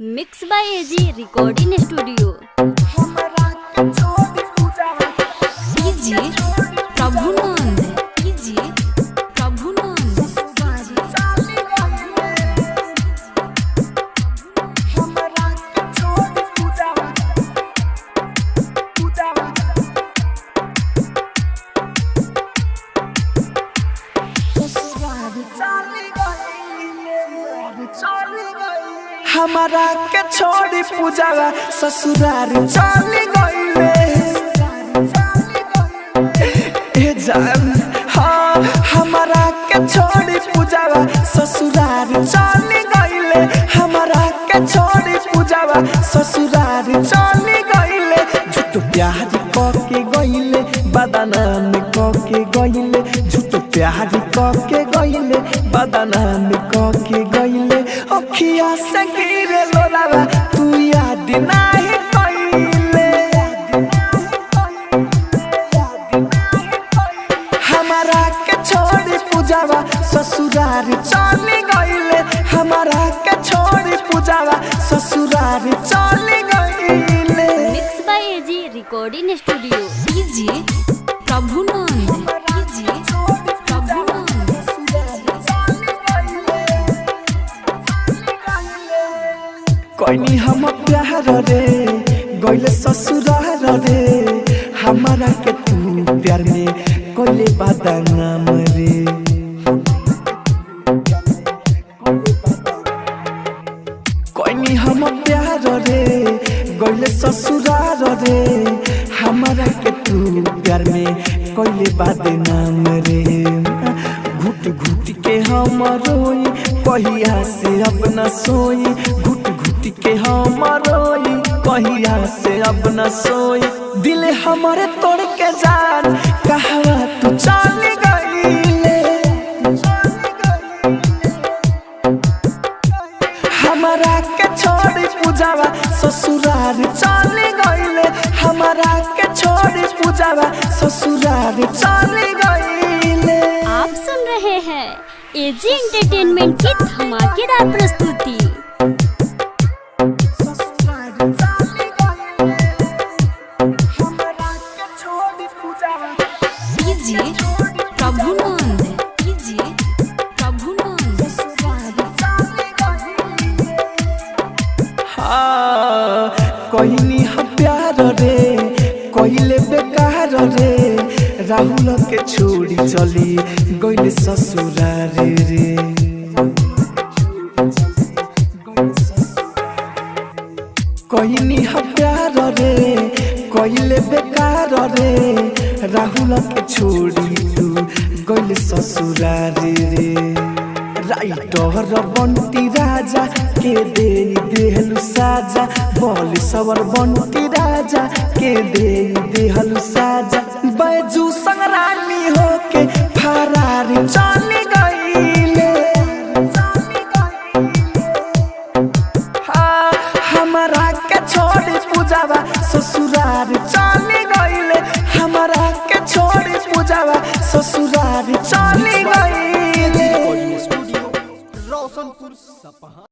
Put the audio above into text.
Mix by AG recording studio. Prabhunand हमारा के छोड़ी पूजावा ससुरार चली गईले। ए जान हाँ हमारा के छोड़ी पूजावा ससुरार चली गईले। हमारा के छोड़ी पूजावा ससुरार चली गईले। झूठ प्यार के गईले बदनाम के गईले। झूठ प्यार के गईले बदनाम के गईले। अखिया से गिरे लोरावा तू याद नहीं कईले। हमारा के छोड़ी पूजावा ससुरार चली गईले। हमारा के छोड़ी पूजावा ससुरार चली गईले। Mix by AG recording studio. DJ Prabhunand कोई हम प्यार रे गईले ससुरार रे। हमारा के तू प्यार में कोले बदनाम रे। कोई हम प्यार रे गईले ससुरार रे। हमारा के तू प्यार में कोले बदनाम रे। घुट घुट के हम रोई कहिया से अपना सोई। घुट घुट के हम रोई कहिया से अपना सोई। दिल हमारे तोड़ के जान कहवा तू चली गईले। हमारा के छोड़ी पूजावा ससुरार चली गईले। हमारा के छोड़ी पूजावा ससुरार चली गईले। आप सुन रहे हैं एजी एंटरटेनमेंट की धमाकेदार प्रस्तुति। डीजे प्रभुनंद हाँ कहनी हम प्यार रे कहले बेकार रे। राहुल के छोड़ी चली गईले ससुरार रे। कहनी हम प्यार रे कहले बेकार रे। राहुल के छोड़ी तू गईले ससुरार रे। राइटर बंटी राजा के दे देहलु साजा। बोल सवर बंटी राजा के दे देहलु साजा। बैजू संगरानी होके फरारी चली गईले। हाँ हमारा के छोड़ी पूजावा ससुरार चली गईले। हमारा के छोड़ी पूजावा ससुरार चली गईले। रोशनपुर सपहा।